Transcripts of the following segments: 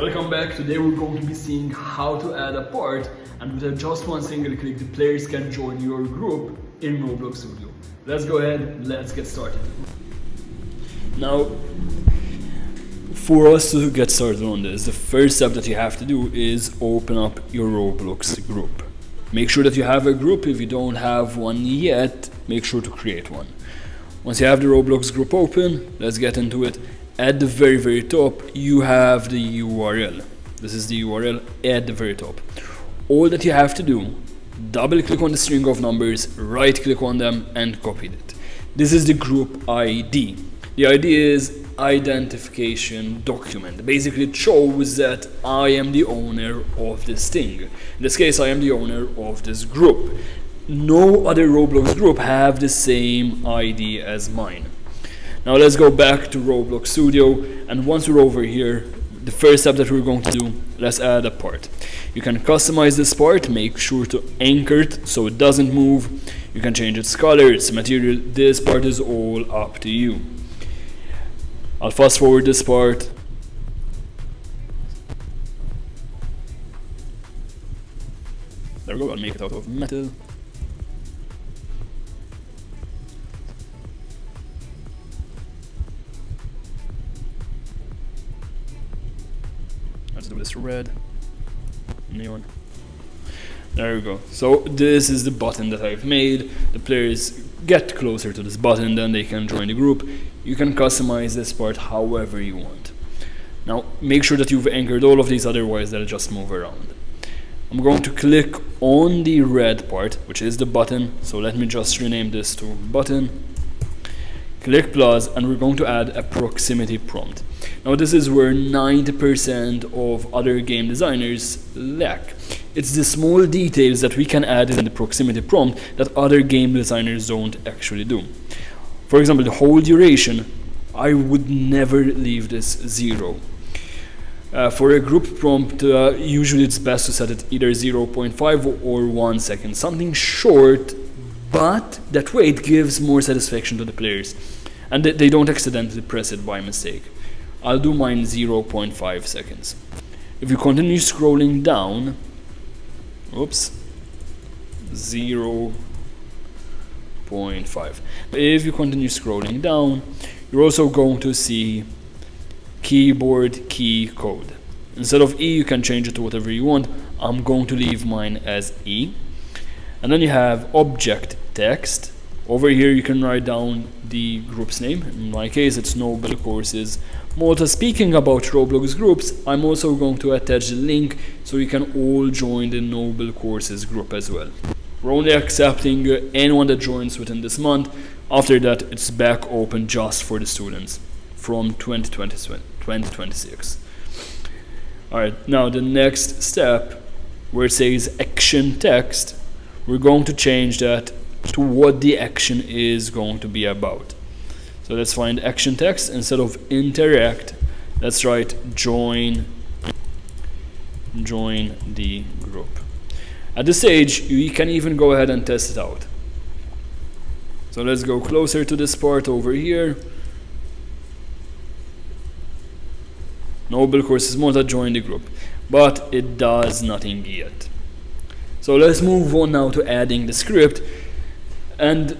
Welcome back. Today we're going to be seeing how to add a part, and with just one single click the players can join your group in Roblox Studio. Let's go ahead, let's get started. Now, for us to get started on this, the first step that you have to do is open up your Roblox group. Make sure that you have a group. If you don't have one yet, make sure to create one. Once you have the Roblox group open, let's get into it. At the very top, you have the URL. This is the URL at the very top. All that you have to do, double click on the string of numbers, right click on them and copy it. This is the group ID. The ID is identification document. Basically it shows that I am the owner of this thing. In this case, I am the owner of this group. No other Roblox group have the same ID as mine. Now let's go back to Roblox Studio, and once we're over here, the first step that we're going to do, let's add a part. You can customize this part, make sure to anchor it so it doesn't move. You can change its color, its material. This part is all up to you. I'll fast forward this part. There we go, I'll make it out of metal. Let's do this red, neon. There we go. So this is the button that I've made. The players get closer to this button, then they can join the group. You can customize this part however you want. Now make sure that you've anchored all of these, otherwise they'll just move around. I'm going to click on the red part, which is the button. So let me just rename this to button. Click plus, and we're going to add a proximity prompt. Now this is where 90% of other game designers lack. It's the small details that we can add in the proximity prompt that other game designers don't actually do. For example, the hold duration, I would never leave this 0. For a group prompt, usually it's best to set it either 0.5 or 1 second, something short, but that way it gives more satisfaction to the players and they don't accidentally press it by mistake. I'll do mine 0.5 seconds. If you continue scrolling down, oops, 0.5. If you continue scrolling down, you're also going to see keyboard key code. Instead of E, you can change it to whatever you want. I'm going to leave mine as E. And then you have object text. Over here you can write down the group's name. In my case it's Noble Courses Malta. Speaking about Roblox groups, I'm also going to attach the link so you can all join the Noble Courses group as well. We're only accepting anyone that joins within this month. After that it's back open just for the students from 2026. Alright, now the next step where it says action text, we're going to change that to what the action is going to be about. So let's find action text. Instead of interact, let's write join the group. At this stage, you can even go ahead and test it out. So let's go closer to this part over here. Noble Courses Malta, join the group, but it does nothing yet. So let's move on now to adding the script, and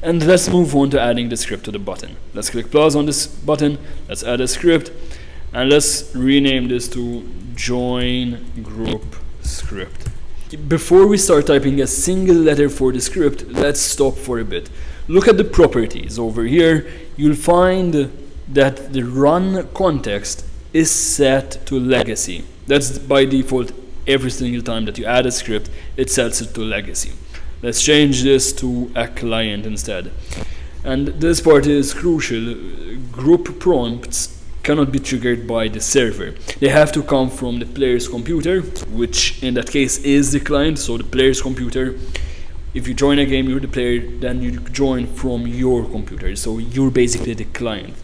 let's move on to adding the script to the button. Let's click plus on this button, let's add a script, and let's rename this to join group script. Before we start typing a single letter for the script, let's stop for a bit. Look at the properties over here. You'll find that the run context is set to legacy. That's by default. Every single time that you add a script, it sets it to legacy. Let's change this to a client instead. And this part is crucial. Group prompts cannot be triggered by the server. They have to come from the player's computer, which in that case is the client. So the player's computer, if you join a game, you're the player, then you join from your computer. So you're basically the client.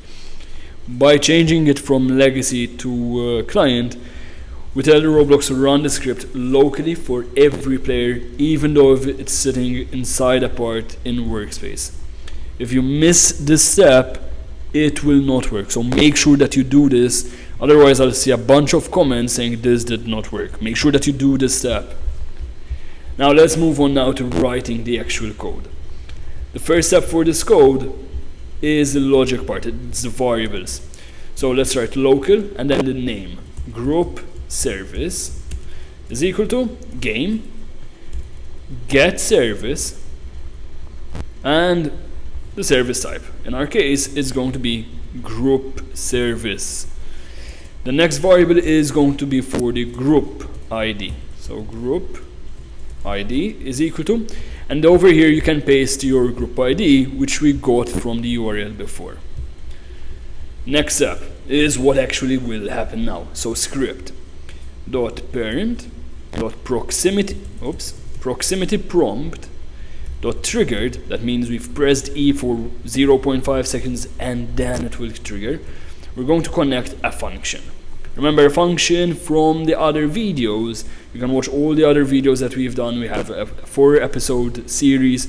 By changing it from legacy to client, we tell the Roblox to run the script locally for every player, even though if it's sitting inside a part in workspace. If you miss this step, it will not work. So make sure that you do this, otherwise I'll see a bunch of comments saying this did not work. Make sure that you do this step. Now let's move on now to writing the actual code. The first step for this code is the logic part, it's the variables. So let's write local and then the name. Group service is equal to game, get service, and the service type. In our case, it's going to be group service. The next variable is going to be for the group ID. So group ID is equal to, and over here you can paste your group ID, which we got from the URL before. Next step is what actually will happen now. So script dot parent dot proximity prompt dot triggered, that means we've pressed E for 0.5 seconds and then it will trigger. We're going to connect a function. Remember, a function from the other videos, you can watch all the other videos that we've done. We have a 4-episode series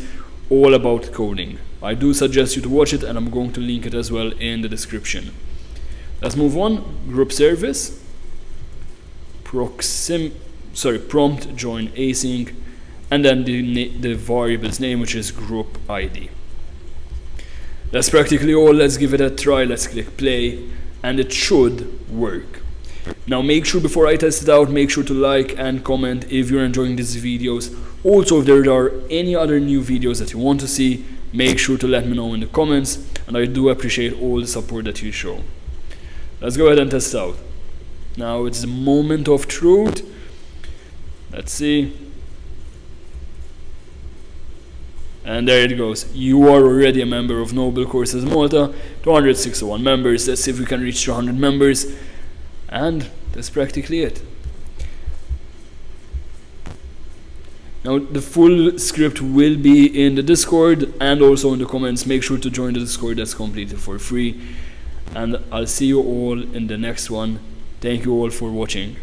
all about coding. I do suggest you to watch it, and I'm going to link it as well in the description. Let's move on. Group service, prompt join async, and then the variable's name, which is group ID. That's practically all. Let's give it a try. Let's click play, and it should work. Now make sure, before I test it out, make sure to like and comment if you're enjoying these videos. Also, if there are any other new videos that you want to see, make sure to let me know in the comments, and I do appreciate all the support that you show. Let's go ahead and test it out. Now it's the moment of truth. Let's see. And there it goes. You are already a member of Noble Courses Malta. 261 members. Let's see if we can reach 200 members. And that's practically it. Now the full script will be in the Discord and also in the comments. Make sure to join the Discord, that's completely for free. And I'll see you all in the next one. Thank you all for watching.